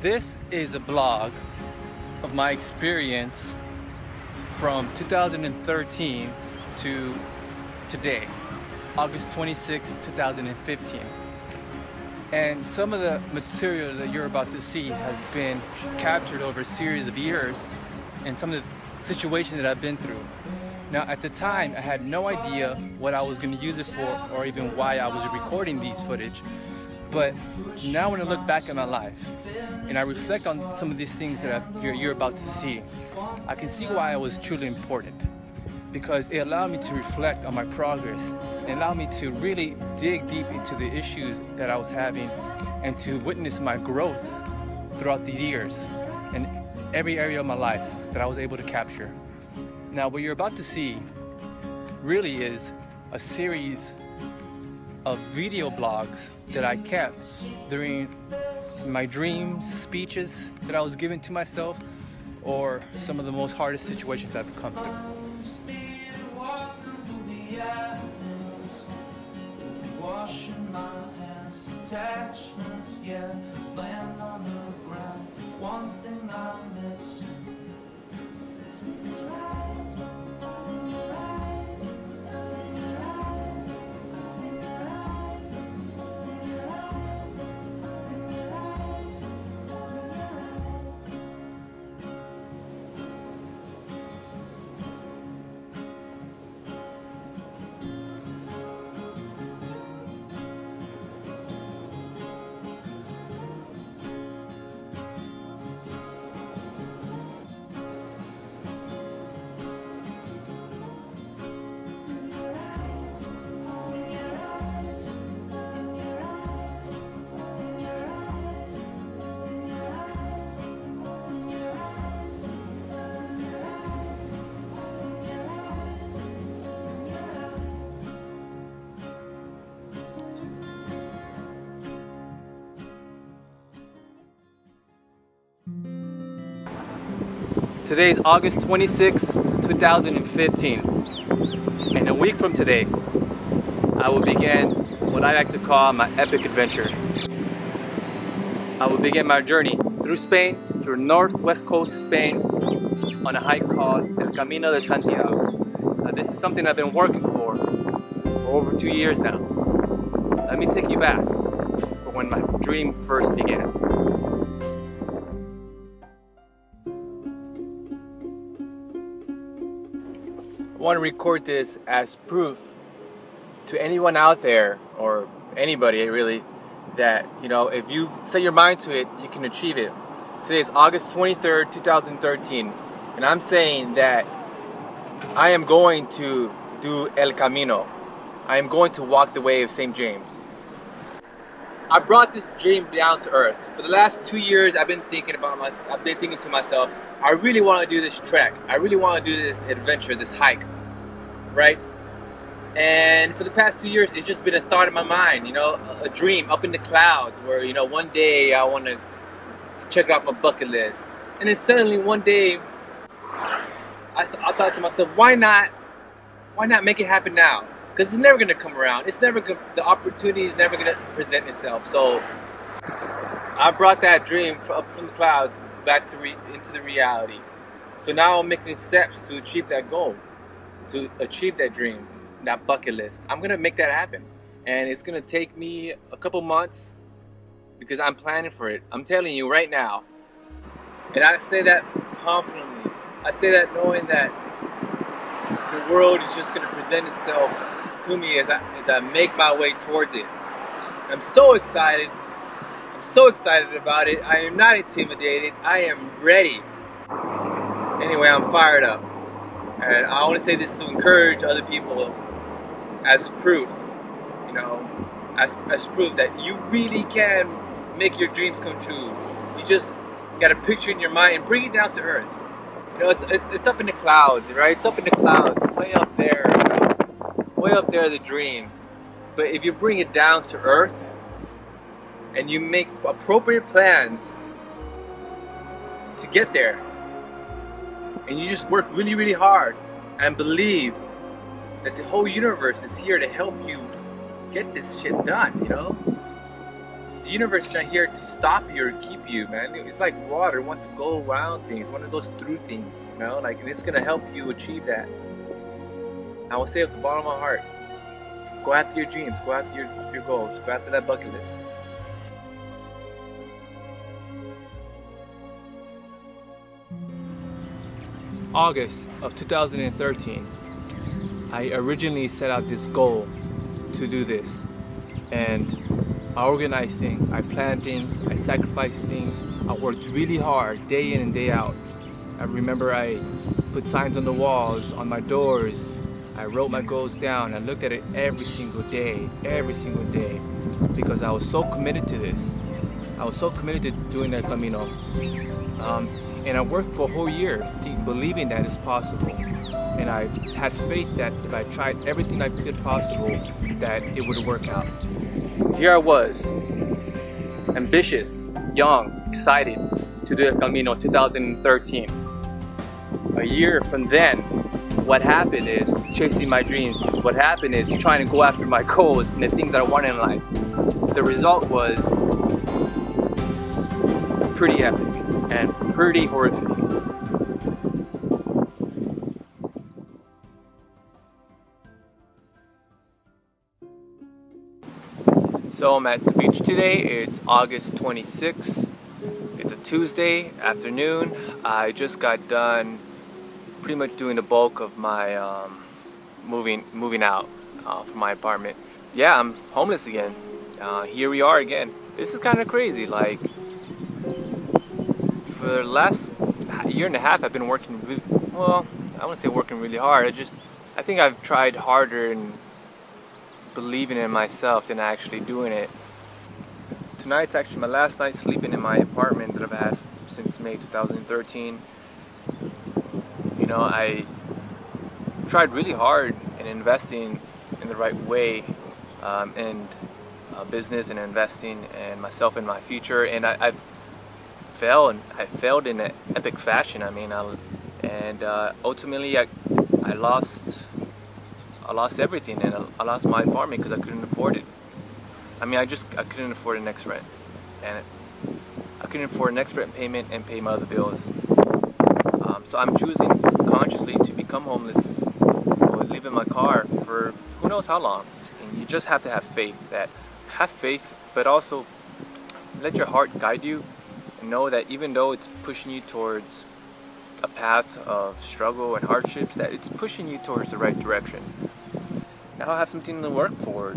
This is a blog of my experience from 2013 to today, August 26, 2015. And some of the material that you're about to see has been captured over a series of years and some of the situations that I've been through. Now, at the time, I had no idea what I was going to use it for or even why I was recording these footage. But now when I look back at my life and I reflect on some of these things that you're about to see, I can see why it was truly important. Because it allowed me to reflect on my progress. It allowed me to really dig deep into the issues that I was having and to witness my growth throughout the years in every area of my life that I was able to capture. Now, what you're about to see really is a series of video blogs that I kept during my dreams, speeches that I was giving to myself, or some of the most hardest situations I've come through. Washing my hands, attachments, yeah, land on the ground. One thing I'm missing is your eyes, your eyes, your eyes, your eyes, your eyes, your eyes, your eyes. Today is August 26, 2015, and a week from today, I will begin what I like to call my epic adventure. I will begin my journey through Spain, through northwest coast of Spain, on a hike called El Camino de Santiago. Now, this is something I've been working for over 2 years now. Let me take you back for when my dream first began. I want to record this as proof to anyone out there, or anybody really, that, you know, if you set your mind to it, you can achieve it. Today is August 23rd, 2013, and I'm saying that I am going to do El Camino. I am going to walk the way of St. James. I brought this dream down to earth. For the last 2 years, I've been thinking to myself, I really want to do this trek. I really want to do this adventure, this hike, right? And for the past 2 years, it's just been a thought in my mind, you know, a dream up in the clouds where, you know, one day I want to check out my bucket list. And then suddenly one day, I thought to myself, why not make it happen now? Because it's never going to come around. The opportunity is never going to present itself. So I brought that dream up from the clouds back to into the reality. So now I'm making steps to achieve that goal, to achieve that dream, that bucket list. I'm going to make that happen. And it's going to take me a couple months because I'm planning for it. I'm telling you right now. And I say that confidently. I say that knowing that the world is just going to present itself to me as I make my way towards it. I'm so excited. I'm so excited about it. I am not intimidated. I am ready. Anyway, I'm fired up. And I want to say this to encourage other people as proof, you know, as proof that you really can make your dreams come true. You just got a picture in your mind and bring it down to earth. You know, it's up in the clouds, right? It's up in the clouds, way up there, you know? Way up there, the dream. But if you bring it down to earth and you make appropriate plans to get there, and you just work really, really hard and believe that the whole universe is here to help you get this shit done, you know? the universe is not here to stop you or keep you, man. It's like water. It wants to go around things. It wants to go through things, you know? Like, it's gonna help you achieve that. I will say at the bottom of my heart, go after your dreams, go after your goals, go after that bucket list. August of 2013, I originally set out this goal to do this, and I organized things, I planned things, I sacrificed things, I worked really hard day in and day out. I remember I put signs on the walls, on my doors, I wrote my goals down, I looked at it every single day, because I was so committed to this. I was so committed to doing El Camino. And I worked for a whole year believing that it's possible. And I had faith that if I tried everything I could possible, that it would work out. Here I was, ambitious, young, excited to do El Camino 2013. A year from then, what happened is chasing my dreams. What happened is trying to go after my goals and the things that I wanted in life. The result was pretty epic and pretty horrific. So I'm at the beach today. It's August 26th. It's a Tuesday afternoon. I just got done pretty much doing the bulk of my moving out from my apartment. Yeah, I'm homeless again. Here we are again. This is kind of crazy. Like, for the last year and a half, I've been working really, well, I wouldn't say working really hard. I think I've tried harder in believing in myself than actually doing it. Tonight's actually my last night sleeping in my apartment that I've had since May 2013. You know, I tried really hard in investing in the right way in business and investing in myself and my future, and I've failed in an epic fashion. I mean, ultimately I lost everything, and I lost my apartment because I couldn't afford it. I mean, I couldn't afford the next rent, and I couldn't afford the next rent payment and pay my other bills. So I'm choosing consciously to become homeless or live in my car for who knows how long. And you just have to have faith, but also let your heart guide you, and know that even though it's pushing you towards a path of struggle and hardships, that it's pushing you towards the right direction. Now I have something to work for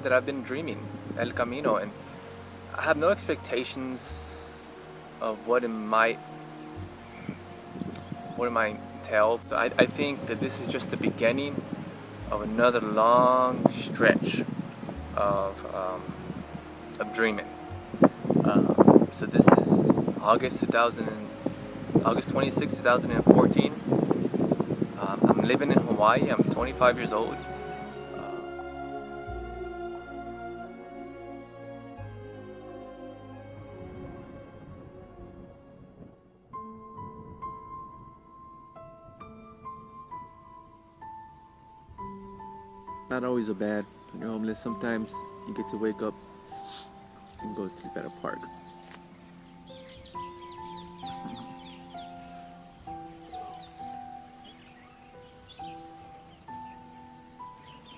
that I've been dreaming, El Camino, and I have no expectations of what it might entail. So I think that this is just the beginning of another long stretch of dreaming. So this is August 26, 2014. I'm living in Hawaii. I'm 25 years old. Not always a bad when you're homeless. Sometimes you get to wake up and go to sleep at a park.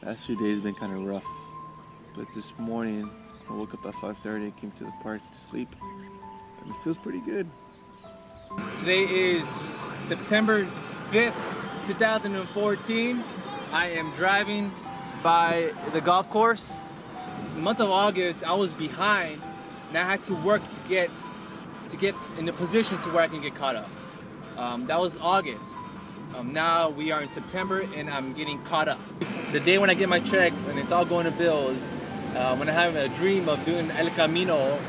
Last few days have been kind of rough, but this morning I woke up at 5:30, came to the park to sleep, and it feels pretty good. Today is September 5th, 2014. I am driving by the golf course. The month of August, I was behind, and I had to work to get in the position to where I can get caught up. That was August. Now we are in September, and I'm getting caught up. The day when I get my check and it's all going to bills, when I have a dream of doing El Camino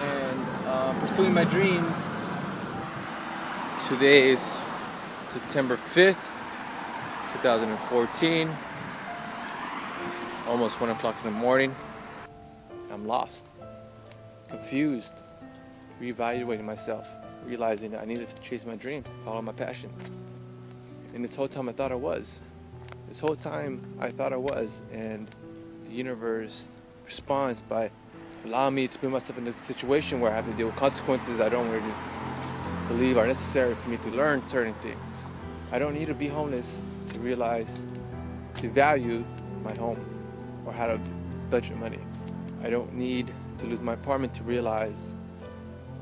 and pursuing my dreams. Today is September 5th, 2014. Almost 1 o'clock in the morning. I'm lost, confused, reevaluating myself, realizing that I needed to chase my dreams, follow my passions. And this whole time I thought I was. And the universe responds by allow me to put myself in a situation where I have to deal with consequences I don't really believe are necessary for me to learn certain things. I don't need to be homeless to realize, to value my home or how to budget money. I don't need to lose my apartment to realize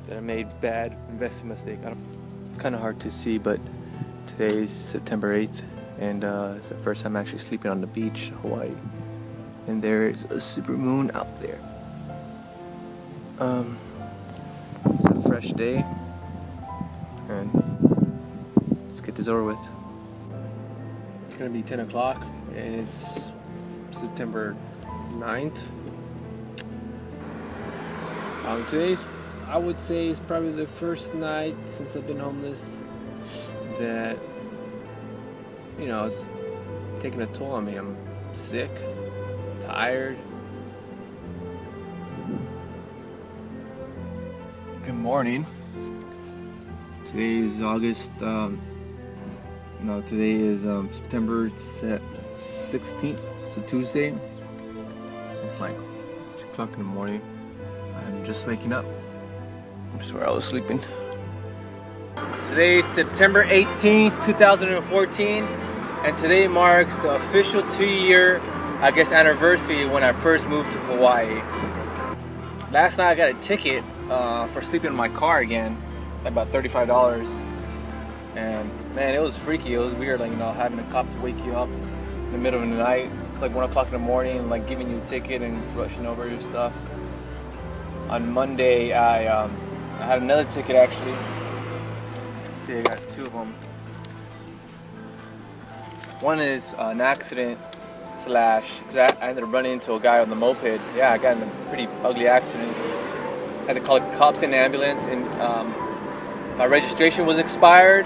that I made bad investment mistake. It's kind of hard to see, but today's September 8th, and it's the first time I'm actually sleeping on the beach, Hawaii. And there is a super moon out there. It's a fresh day, and let's get this over with. It's gonna be 10 o'clock, and it's September 9th. Today's, I would say, is probably the first night since I've been homeless that, you know, it's taking a toll on me. I'm sick, tired. Good morning. Today is August, today is September 16th, so Tuesday. It's like 6 o'clock in the morning. I'm just waking up. I swear I was sleeping. Today is September 18th, 2014, and today marks the official 2-year, I guess, anniversary when I first moved to Hawaii. Last night I got a ticket for sleeping in my car again, about $35, and man, it was freaky. It was weird, like, you know, having a cop to wake you up in the middle of the night. It's like 1 o'clock in the morning, and like giving you a ticket and rushing over your stuff. On Monday, I had another ticket actually. See, I got 2 of them. One is an accident slash, because I ended up running into a guy on the moped. Yeah, I got in a pretty ugly accident. Had to call the cops in the ambulance, and my registration was expired,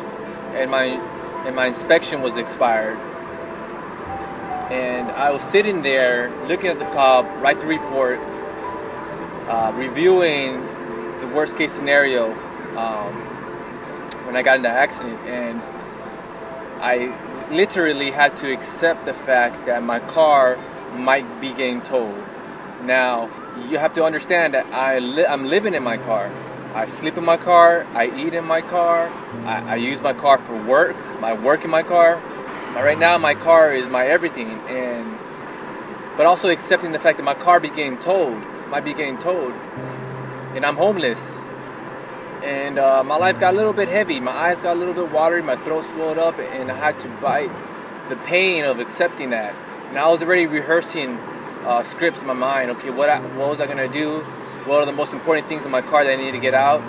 and my inspection was expired. And I was sitting there looking at the cop, write the report, reviewing the worst case scenario when I got in the accident, and I literally had to accept the fact that my car might be getting towed. Now, you have to understand that I'm living in my car. I sleep in my car, I eat in my car, I use my car for work, I work in my car. But right now my car is my everything, but also accepting the fact that my car might be getting towed, and I'm homeless. And my life got a little bit heavy, my eyes got a little bit watery, my throat swelled up, and I had to bite the pain of accepting that. And I was already rehearsing scripts in my mind. Okay, what was I gonna do? What are the most important things in my car that I need to get out?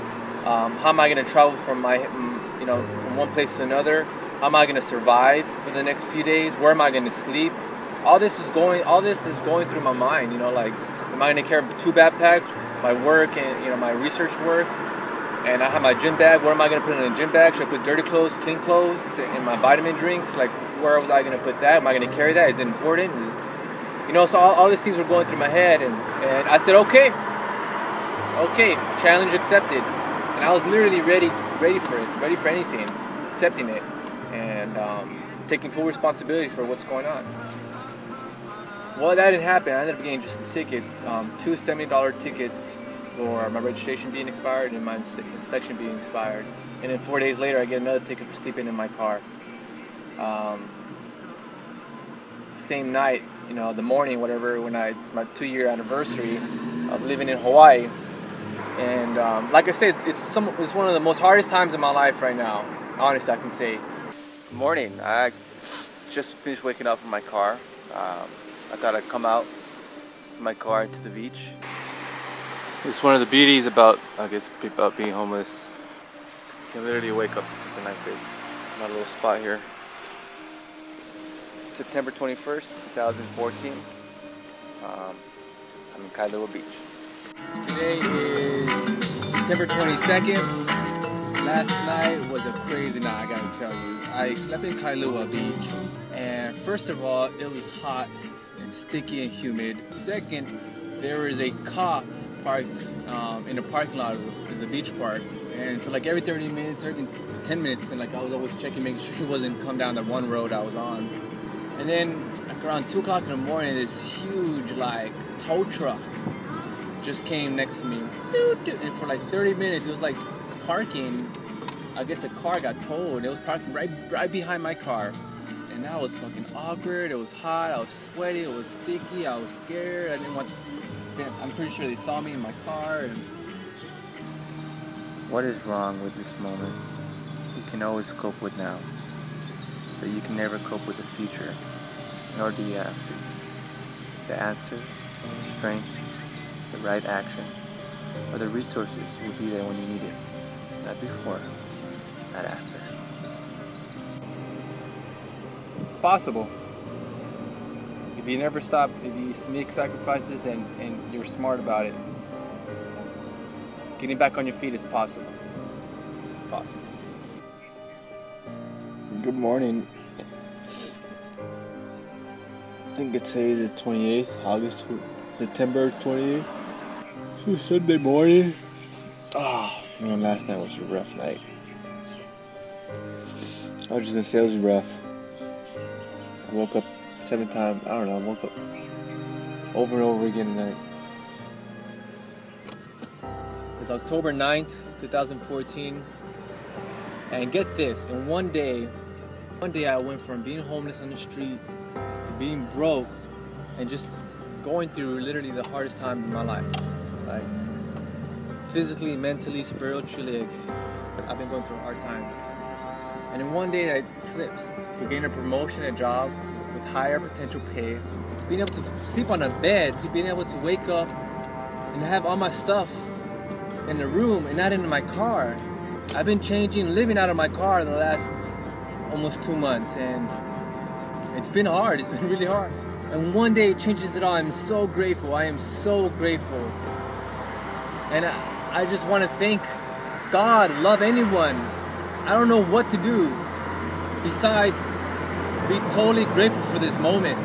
How am I gonna travel from from one place to another? How am I gonna survive for the next few days? Where am I gonna sleep? All this is going through my mind. You know, like, am I gonna carry 2 backpacks, my work and my research work? And I have my gym bag. What am I going to put in a gym bag? Should I put dirty clothes, clean clothes, and my vitamin drinks? Like, where was I going to put that? Am I going to carry that? Is it important? So all these things were going through my head, and I said, okay, challenge accepted. And I was literally ready for it, ready for anything, accepting it, and taking full responsibility for what's going on. Well, that didn't happen. I ended up getting just a ticket, 2 $70 tickets for my registration being expired and my inspection being expired. And then 4 days later I get another ticket for sleeping in my car. Same night, the morning, whatever, it's my 2-year anniversary of living in Hawaii. And like I said, it's one of the most hardest times in my life right now, honestly, I can say. Good morning. I just finished waking up from my car. I thought I'd come out from my car into the beach. It's one of the beauties about being homeless. You can literally wake up to something like this. My little spot here. September 21st, 2014. I'm in Kailua Beach. Today is September 22nd. Last night was a crazy night, I gotta tell you. I slept in Kailua Beach, and first of all, it was hot and sticky and humid. Second, there was a cop parked in the parking lot of the beach park, and so like every 30 minutes, every 10 minutes, like I was always checking, making sure he wasn't come down the one road I was on. And then like around 2 o'clock in the morning, this huge like tow truck just came next to me. And for like 30 minutes, it was like parking. I guess a car got towed. It was parking right behind my car. And that was fucking awkward. It was hot. I was sweaty. It was sticky. I was scared. I didn't want... I'm pretty sure they saw me in my car. And... What is wrong with this moment? You can always cope with now, but you can never cope with the future, nor do you have to. The answer, the strength, the right action, or the resources will be there when you need it. Not before, not after. It's possible. If you never stop, if you make sacrifices and you're smart about it, getting back on your feet is possible. It's possible. Good morning. I think it's today the 28th, September 28th. So Sunday morning. Man, last night was a rough night. I was just gonna say it was rough. I woke up 7 times. I don't know. I woke up over and over again tonight. It's October 9th, 2014. And get this, in one day I went from being homeless on the street to being broke and just going through literally the hardest time in my life. Like physically, mentally, spiritually, like, I've been going through a hard time. And in one day I flipped to gain a promotion, a job with higher potential pay, to being able to sleep on a bed, to being able to wake up and have all my stuff in the room and not in my car. I've been living out of my car the last almost 2 months, and it's been hard. It's been really hard. And one day it changes it all. I'm so grateful. I am so grateful. And I just want to thank God, love anyone. I don't know what to do besides be totally grateful for this moment.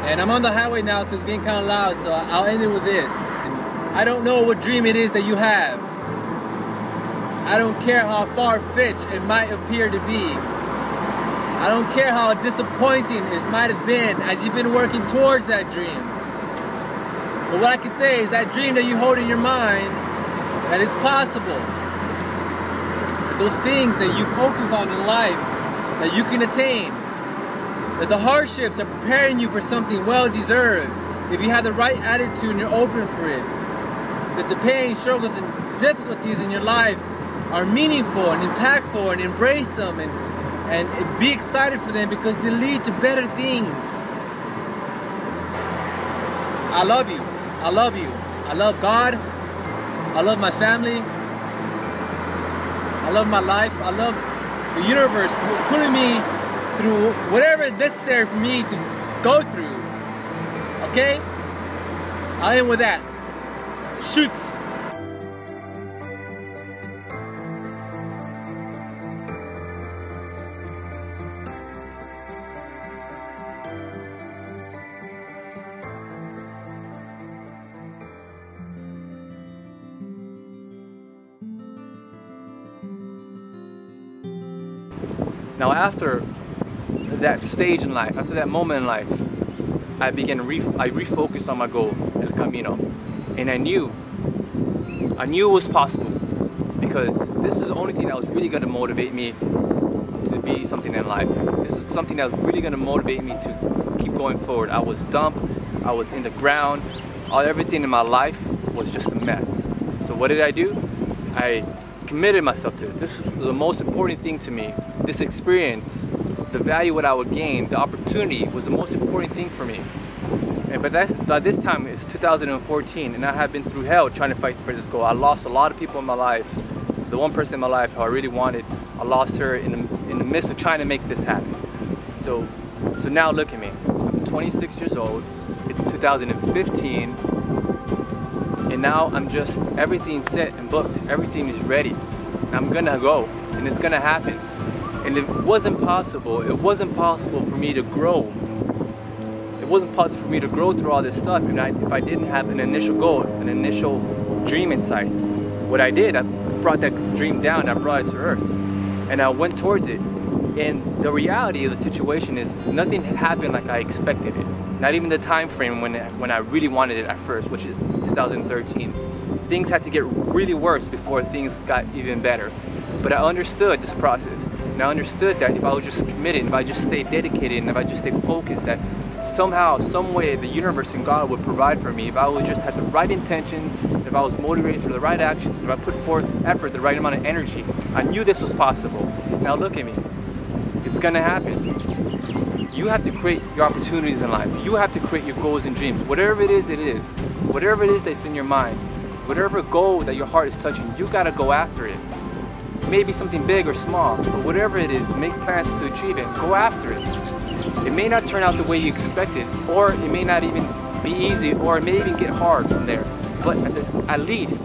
And I'm on the highway now, so it's getting kind of loud, so I'll end it with this. I don't know what dream it is that you have. I don't care how far-fetched it might appear to be. I don't care how disappointing it might have been as you've been working towards that dream. But what I can say is that dream that you hold in your mind, that it's possible. Those things that you focus on in life, that you can attain. That the hardships are preparing you for something well-deserved. If you have the right attitude and you're open for it. That the pain, struggles, and difficulties in your life are meaningful and impactful, and embrace them and be excited for them because they lead to better things. I love you. I love you. I love God. I love my family. I love my life. I love the universe putting me through whatever is necessary for me to go through. Okay? I'll end with that. Shoots. Now after that stage in life, after that moment in life, I refocused on my goal, El Camino. And I knew it was possible, because this is the only thing that was really going to motivate me to be something in life. This is something that was really going to motivate me to keep going forward. I was dumped, I was in the ground, everything in my life was just a mess. So what did I do? I committed myself to it. This was the most important thing to me. This experience, the value what I would gain, the opportunity was the most important thing for me. But by this time it's 2014, and I have been through hell trying to fight for this goal. I lost a lot of people in my life. The one person in my life who I really wanted, I lost her in the midst of trying to make this happen. So now look at me. I'm 26 years old. It's 2015, and now everything's set and booked. Everything is ready. And I'm gonna go, and it's gonna happen. And it wasn't possible. It wasn't possible for me to grow. It wasn't possible for me to grow through all this stuff if I didn't have an initial goal, an initial dream in sight. What I did, I brought that dream down, I brought it to earth, and I went towards it. And the reality of the situation is nothing happened like I expected it. Not even the time frame when I really wanted it at first, which is 2013. Things had to get really worse before things got even better. But I understood this process, and I understood that if I was just committed, if I just stayed dedicated, and if I just stayed focused, that somehow, some way, the universe and God would provide for me. If I would just have the right intentions, if I was motivated for the right actions, if I put forth effort, the right amount of energy, I knew this was possible. Now look at me. It's gonna happen. You have to create your opportunities in life. You have to create your goals and dreams. Whatever it is, it is. Whatever it is that's in your mind, whatever goal that your heart is touching, you gotta go after it. Maybe something big or small, but whatever it is, make plans to achieve it. Go after it. It may not turn out the way you expected, or it may not even be easy, or it may even get hard from there. But at least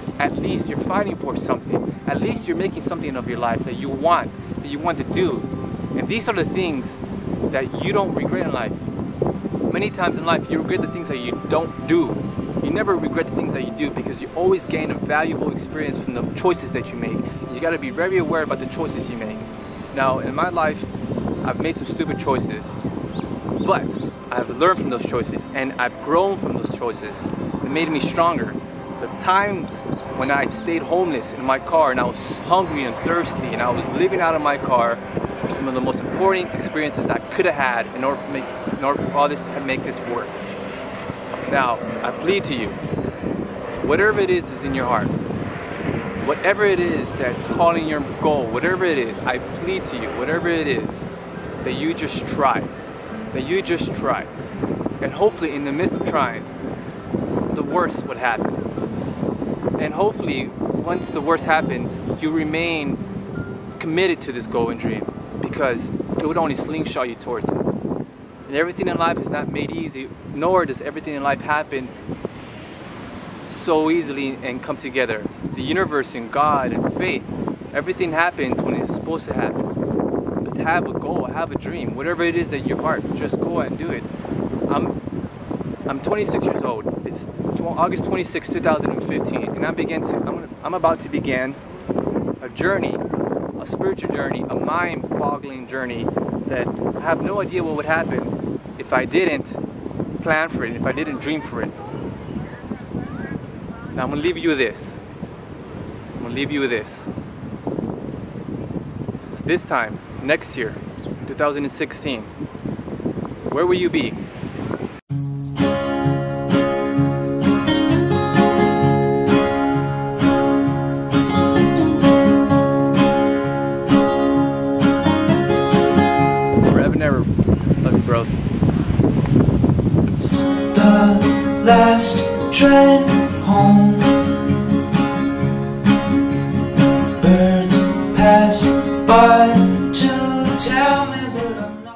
you're fighting for something. At least you're making something of your life that you want to do. And these are the things that you don't regret in life. Many times in life, you regret the things that you don't do. You never regret the things that you do, because you always gain a valuable experience from the choices that you make. You got to be very aware about the choices you make. Now, in my life, I've made some stupid choices, but I've learned from those choices, and I've grown from those choices. It made me stronger. The times when I stayed homeless in my car, and I was hungry and thirsty, and I was living out of my car, were some of the most important experiences I could have had in order for all this to make this work. Now, I plead to you, whatever it is in your heart, whatever it is that's calling your goal, whatever it is, I plead to you, whatever it is, that you just try. That you just try. And hopefully in the midst of trying, the worst would happen. And hopefully, once the worst happens, you remain committed to this goal and dream, because it would only slingshot you towards it. And everything in life is not made easy, nor does everything in life happen so easily and come together. The universe and God and faith, everything happens when it's supposed to happen. But have a goal, have a dream, whatever it is that your heart, just go and do it. I'm 26 years old. It's August 26, 2015, and I'm about to begin a journey, a spiritual journey, a mind-boggling journey that I have no idea what would happen if I didn't plan for it, if I didn't dream for it. Now I'm gonna leave you with this. I'm gonna leave you with this. This time, next year, 2016, where will you be? Forever and ever. Love you, bros. The last train home, birds pass by.